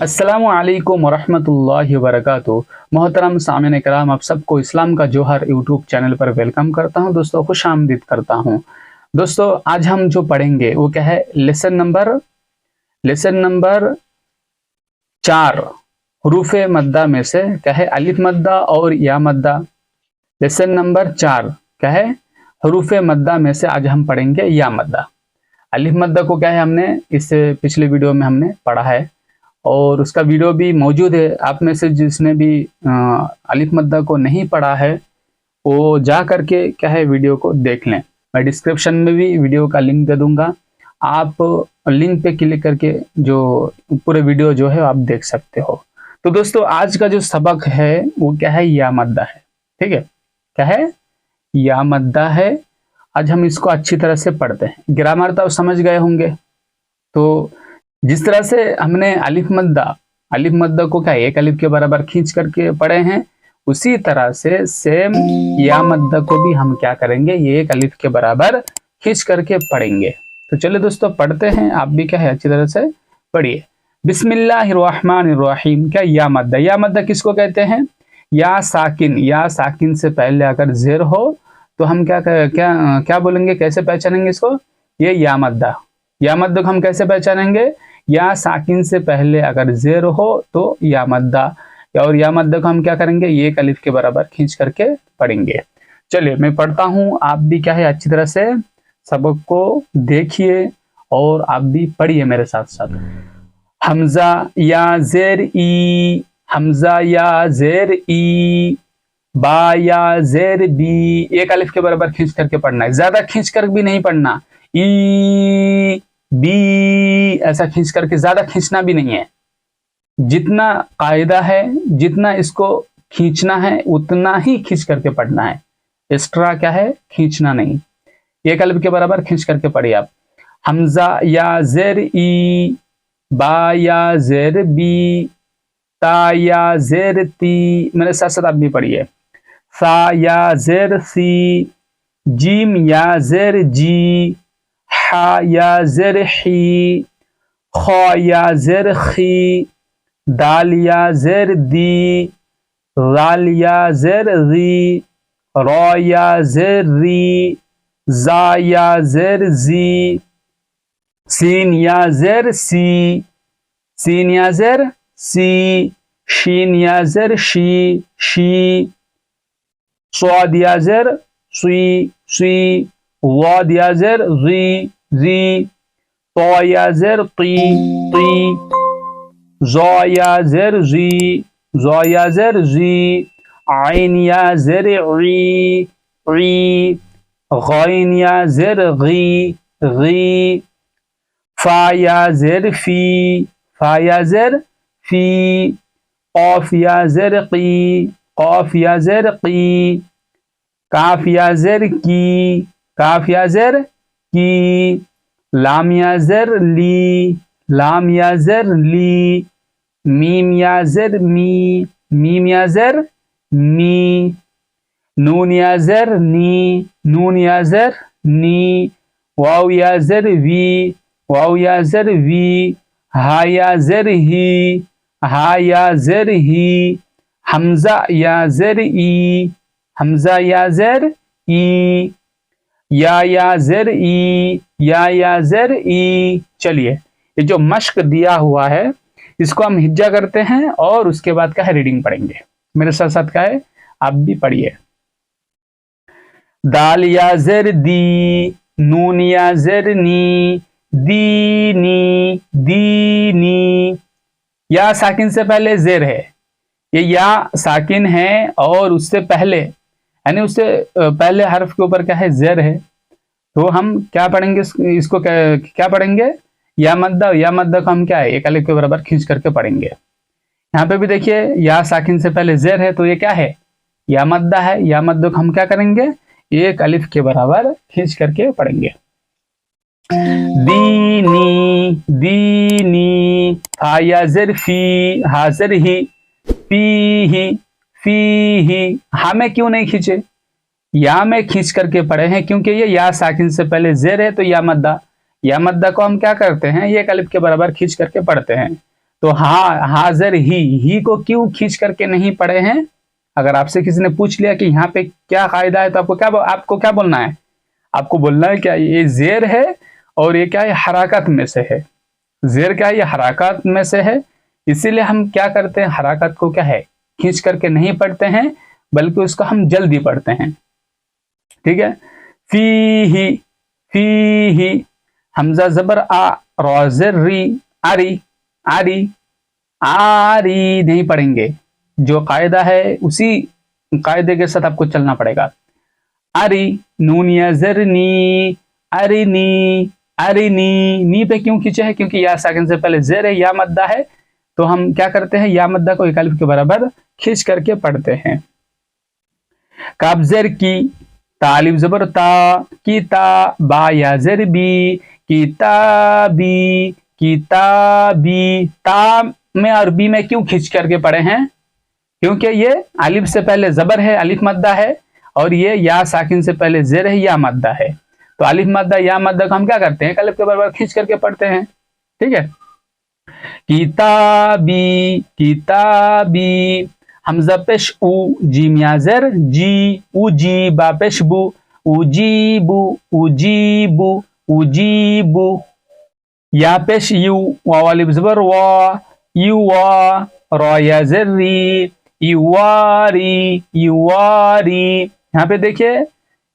अस्सलामु अलैकुम वरहमतुल्लाहि वबरकातुहू। मोहतरम सामिन कराम, आप सबको इस्लाम का जोहर यूट्यूब चैनल पर वेलकम करता हूं। दोस्तों खुश आमदीद करता हूं। दोस्तों आज हम जो पढ़ेंगे वो क्या है, लेसन नंबर 4 हरूफ मद्दा में से क्या है, अलिफ मद्दा और या मद्दा। लेसन नंबर 4 क्या है, हरूफ मद्दा में से आज हम पढ़ेंगे या मद्दा। अलिफ मद्दा को क्या है, हमने इससे पिछले वीडियो में हमने पढ़ा है और उसका वीडियो भी मौजूद है। आप में से जिसने भी अलिफ मद्दा को नहीं पढ़ा है वो जा करके क्या है वीडियो को देख लें। मैं डिस्क्रिप्शन में भी वीडियो का लिंक दे दूंगा, आप लिंक पे क्लिक करके जो पूरे वीडियो जो है आप देख सकते हो। तो दोस्तों आज का जो सबक है वो क्या है, या मद्दा है। ठीक है, क्या है, या मद्दा है। आज हम इसको अच्छी तरह से पढ़ते हैं। ग्रामर तो समझ गए होंगे। तो जिस तरह से हमने अलिफ मद्दा को क्या एक अलिफ के बराबर खींच करके पढ़े हैं, उसी तरह से सेम या मद्दा को भी हम क्या करेंगे, ये एक अलिफ के बराबर खींच करके पढ़ेंगे। तो चलिए दोस्तों पढ़ते हैं, आप भी क्या है अच्छी तरह से पढ़िए। बिस्मिल्लाहिर्रहमानिर्रहीम। क्या या मद्दा किसको कहते हैं, या साकिन से पहले अगर जेर हो तो हम क्या बोलेंगे, कैसे पहचानेंगे इसको, ये या मद्दा को हम कैसे पहचानेंगे, या साकिन से पहले अगर जेर हो तो या मद्दा, और या मद्दा को हम क्या करेंगे, ये एक अलिफ के बराबर खींच करके पढ़ेंगे। चलिए मैं पढ़ता हूं, आप भी क्या है अच्छी तरह से सबक को देखिए और आप भी पढ़िए मेरे साथ साथ। हमजा या जेर ई, बा या जेर बी, एक अलिफ के बराबर खींच करके पढ़ना है, ज्यादा खींच कर भी नहीं पढ़ना। ई बी ऐसा खींच करके ज्यादा खींचना भी नहीं है। जितना कायदा है, जितना इसको खींचना है उतना ही खींच करके पढ़ना है, एक्स्ट्रा क्या है खींचना नहीं। एक अलिफ के बराबर खींच करके पढ़िए आप। हमजा या जेर ई, बा या जेर बी, ता या जेर ती, मेरे साथ साथ आप भी पढ़िए। सा या जेर सी, जीम या जेर जी, हा या जेर ही, खा या जेर खी, दाल या जेर दी, राल या जेर री, रा या जेर री, जा या जेर जी, सीन या जेर सी, शीन या जेर शी, स्वाद या जेर सी, वाद या जेर री, तो या जेर ती, ज़ो या जेर जी, आइन या जेर री, गैन या जेर गी, फा या जेर फी, कॉफ या जेर की, काफ या जेर की, लाम या जेर ली, मीम या जेर मी, नून या जेर नी, वाव या जेर वी, हा या जेर ही, हमजा या जेर ई, या जेर ई। चलिए ये जो मश्क दिया हुआ है इसको हम हिज्जा करते हैं और उसके बाद क्या है रीडिंग पढ़ेंगे। मेरे साथ साथ क्या है आप भी पढ़िए। दाल या जेर दी, नून या जेर नी, दीनी। या साकिन से पहले जेर है, ये या साकिन है और उससे पहले यानी उससे पहले हर्फ के ऊपर क्या है जेर है। तो हम क्या पढ़ेंगे, इसको क्या पढ़ेंगे, या मद्दा को हम क्या है एक अलिफ के बराबर खींच करके पढ़ेंगे। यहाँ पे भी देखिए या साकिन से पहले जेर है तो ये क्या है, या मद्दा है। या मद्दा को हम क्या करेंगे, एक अलिफ के बराबर खींच करके पढ़ेंगे। दीनी, फा या जेर फी, हाजिर ही, पी ही, फीही, हा में क्यों नहीं खींचे, या में खींच करके पढ़े हैं क्योंकि ये या साकिन से पहले जेर है, तो या मद्दा को हम क्या करते हैं, ये अलिफ के बराबर खींच करके पढ़ते हैं। तो हाजर ही को क्यों खींच करके नहीं पढ़े हैं? अगर आपसे किसी ने पूछ लिया कि यहाँ पे क्या कायदा है, तो आपको क्या बोलना है? आपको बोलना है क्या ये जेर है और ये क्या है, हराकत में से है। जेर क्या है, ये हराकत में से है, इसीलिए हम क्या करते हैं, हराकत को क्या है, खींच करके नहीं पढ़ते हैं, बल्कि उसको हम जल्दी पढ़ते हैं। ठीक है। फी हमजा जबर आ, रोजर री, आरी आरी नहीं पढ़ेंगे, जो कायदा है उसी कायदे के साथ आपको चलना पड़ेगा। आरी, नून या जरनी, अरिनी, नी पे क्यों खींचे है, क्योंकि या साकिन से पहले जेर है, या मद्दा है, तो हम क्या करते हैं, या मद्दा को एक अलिफ के बराबर खींच करके पढ़ते हैं। काबजर की, तालिब जबर ता, की ता, बा या जर बी, किताबी, ता में और बी में क्यों खींच करके पढ़े हैं, क्योंकि ये अलिफ से पहले जबर है, अलिफ मद्दा है, और ये या साकिन से पहले जेर है, या मद्दा है। तो अलिफ मद्दा या मद्दा को हम क्या करते हैं, अलिफ के बराबर खींच करके पढ़ते हैं। ठीक है। किताबी हमजा पेश उ, जीम या ज़र जी, उजी, बा पेश बु, उजीबु, या पेश यू, वाव अलिफ ज़बर वा, युवा, रा या ज़र्री, युवारी। यहाँ पे देखिए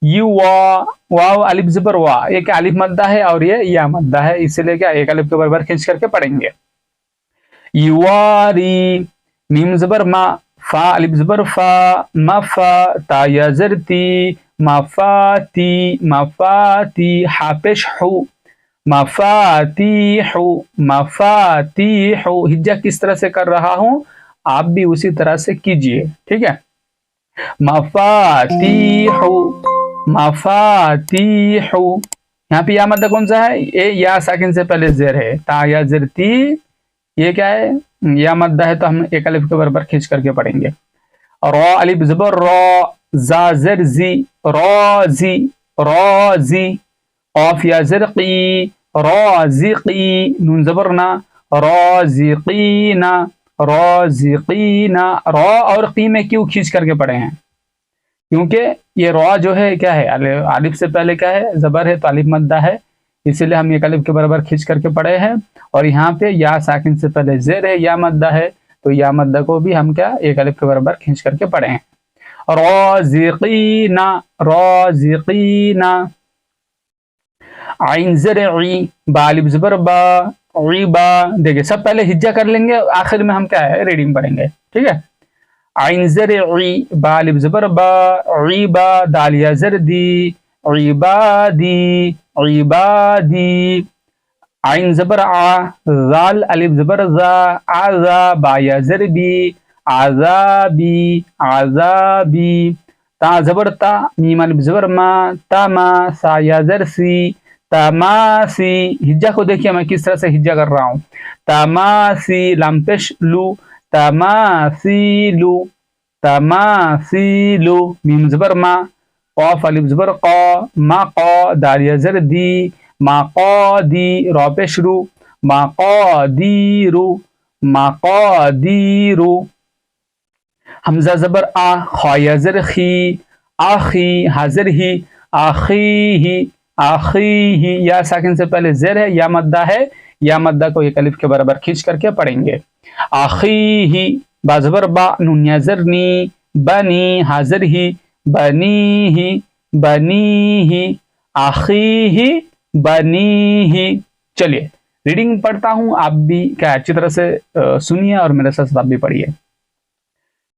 युवा, वाव अलिफ ज़बर वा, एक अलिफ मद्दा है और ये या मद्दा है, इसीलिए क्या एक अलिफ के बराबर खींच करके पढ़ेंगे। युवारी, मीम ज़बर मा, फा अलिफ ज़बर फा, मफा, ता या ज़रती, मफाती, हा पेश हु, मफातीहु। हिज्जा किस तरह से कर रहा हूं, आप भी उसी तरह से कीजिए। ठीक है। मफातीहु, यहाँ पे या मद्दा कौन सा है, ये या साकिन से पहले जेर है, ता या ज़रती, ये क्या है, या मद्दा है, तो हम एक अलिफ के बराबर खींच करके पढ़ेंगे। रा अलिफ ज़बर रा, जा ज़र जी, रोजी, ऑफ या ज़रक़ी, राज़िक़ी, नून ज़बर ना, राज़िक़ीना, रा और की में क्यों खींच करके पढ़े हैं, क्योंकि ये रा जो है क्या है, अलिफ से पहले क्या है, ज़बर है, तो अलिफ मद्दा है, इसीलिए हम एक अलिफ के बराबर खींच करके पढ़े हैं। और यहाँ पे या साकिन से पहले ज़ेर है, या मद्दा है, तो या मद्दा को भी हम क्या एक अलिफ के बराबर खींच करके पढ़े हैं। राज़िक़ीना, आइन ज़रई, बा अलिफ ज़बर बा, देखिए सब पहले हिज्जा कर लेंगे, आखिर में हम क्या है रीडिंग पढ़ेंगे। ठीक है। आइन ज़रई, बा अलिफ ज़बर बा, दाल या ज़रदी, इबादी, आइन ज़बर आ, ज़ाल अलिफ ज़बर ज़ा, आज़ा, बा या ज़रबी, आज़ाबी, ता ज़बर ता, मीम अलिफ ज़बर मा, तामा, सा या ज़रसी, तमासी। हिज्जा को देखिए मैं किस तरह से हिज्जा कर रहा हूं, तमासी, लाम पेश लू, तमासीलू, मीम ज़बर मा, क़ाफ अलिफ ज़बर क़ा, मा क़ा, दाल या ज़रदी, माक़ादी, रा पेश रू, माक़ादीरू, हमजा ज़बर आ, ख़ा या ज़र खी, आखी, हाज़र ही, आखी, या साकिन से पहले ज़ेर है, या मद्दा है, या मद्दा को एक अलिफ के बराबर खींच करके पढ़ेंगे। आखी, बा ज़बर बा, नून या ज़रनी, बनी, हाज़र ही, बनी, आखी, बनी। चलिए रीडिंग पढ़ता हूं, आप भी क्या अच्छी तरह से सुनिए और मेरे साथ आप भी पढ़िए।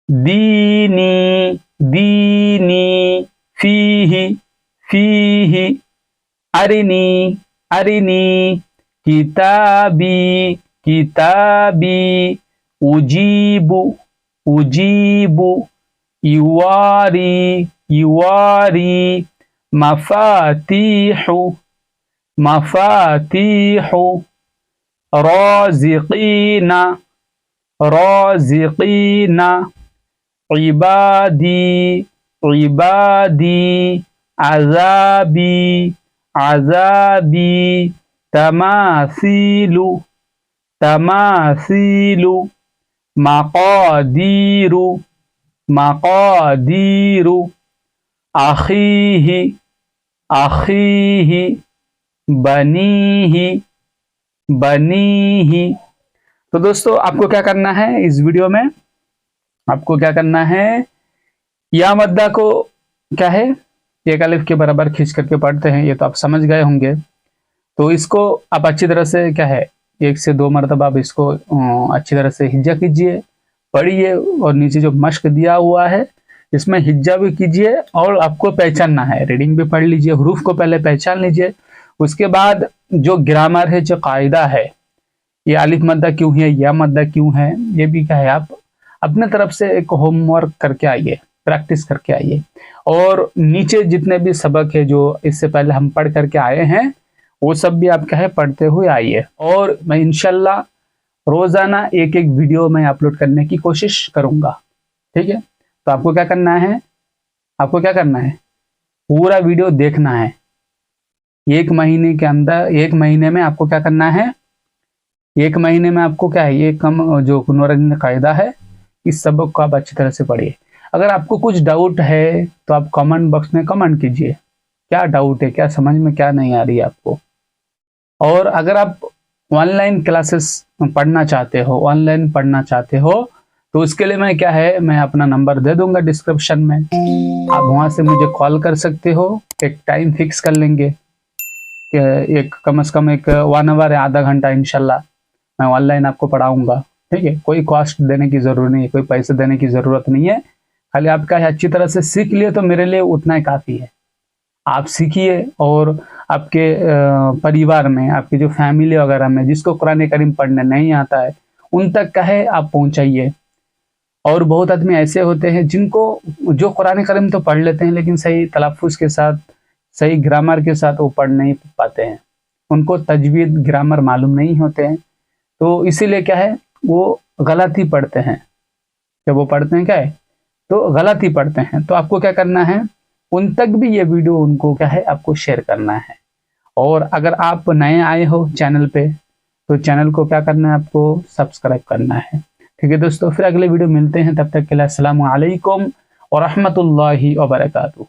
दीनी, फीही, अरिनी, किताबी, उजीबु, युवारी, मफातीहु, राज़िक़ीना, इबादी इबादी, अज़ाबी अज़ाबी, तमासीलु तमासीलु, मक़ादीरु मक़ादीरु, अख़ीहि अख़ीहि, बनीहि बनीहि। तो दोस्तों आपको क्या करना है इस वीडियो में, आपको क्या करना है, या मद्दा को क्या है एक अलिफ के बराबर खींच करके पढ़ते हैं, ये तो आप समझ गए होंगे। तो इसको आप अच्छी तरह से क्या है 1 से 2 मरतबा आप इसको अच्छी तरह से हिज्जा कीजिए, पढ़िए, और नीचे जो मश्क दिया हुआ है इसमें हिज्जा भी कीजिए, और आपको पहचानना है, रीडिंग भी पढ़ लीजिए, हरूफ को पहले पहचान लीजिए, उसके बाद जो ग्रामर है, जो कायदा है, ये अलिफ मद्दा क्यों है, या मद्दा क्यों है, ये भी क्या है आप अपने तरफ से एक होमवर्क करके आइए, प्रैक्टिस करके आइए। और नीचे जितने भी सबक है जो इससे पहले हम पढ़ करके आए हैं वो सब भी आप क्या है पढ़ते हुए आइए। और मैं इंशाल्लाह रोजाना एक एक वीडियो मैं अपलोड करने की कोशिश करूंगा, ठीक है। तो आपको क्या करना है, आपको क्या करना है, पूरा वीडियो देखना है। 1 महीने के अंदर, 1 महीने में आपको क्या करना है, 1 महीने में आपको क्या है, ये कम जो नूरुद्दीन कायदा है इस सबक को आप अच्छी तरह से पढ़िए। अगर आपको कुछ डाउट है तो आप कमेंट बॉक्स में कमेंट कीजिए, क्या डाउट है, क्या समझ में क्या नहीं आ रही है आपको। और अगर आप ऑनलाइन क्लासेस पढ़ना चाहते हो, ऑनलाइन पढ़ना चाहते हो, तो उसके लिए मैं क्या है, मैं अपना नंबर दे दूंगा डिस्क्रिप्शन में, आप वहां से मुझे कॉल कर सकते हो। एक टाइम फिक्स कर लेंगे कि एक कम से कम एक 1 आवर या आधा घंटा इंशाल्लाह मैं ऑनलाइन आपको पढ़ाऊंगा, ठीक है। कोई कॉस्ट देने की जरूरत नहीं है, कोई पैसे देने की जरूरत नहीं है, खाली आपका है अच्छी तरह से सीख लिए तो मेरे लिए उतना ही काफ़ी है। आप सीखिए और आपके परिवार में, आपकी जो फैमिली वगैरह में जिसको कुरान करीम पढ़ने नहीं आता है उन तक का है आप पहुंचाइए। और बहुत आदमी ऐसे होते हैं जिनको जो कुरान करीम तो पढ़ लेते हैं लेकिन सही तलफ़ुज़ के साथ, सही ग्रामर के साथ वो पढ़ नहीं पाते हैं, उनको तजवीद ग्रामर मालूम नहीं होते हैं, तो इसीलिए क्या है वो गलत ही पढ़ते हैं। जब वो पढ़ते हैं क्या है तो गलत ही पढ़ते हैं। तो आपको क्या करना है, उन तक भी ये वीडियो उनको क्या है आपको शेयर करना है। और अगर आप नए आए हो चैनल पे तो चैनल को क्या करना है, आपको सब्सक्राइब करना है, ठीक है दोस्तों। फिर अगले वीडियो मिलते हैं, तब तक के लिए अस्सलामु अलैकुम व रहमतुल्लाहि व बरकातुहू।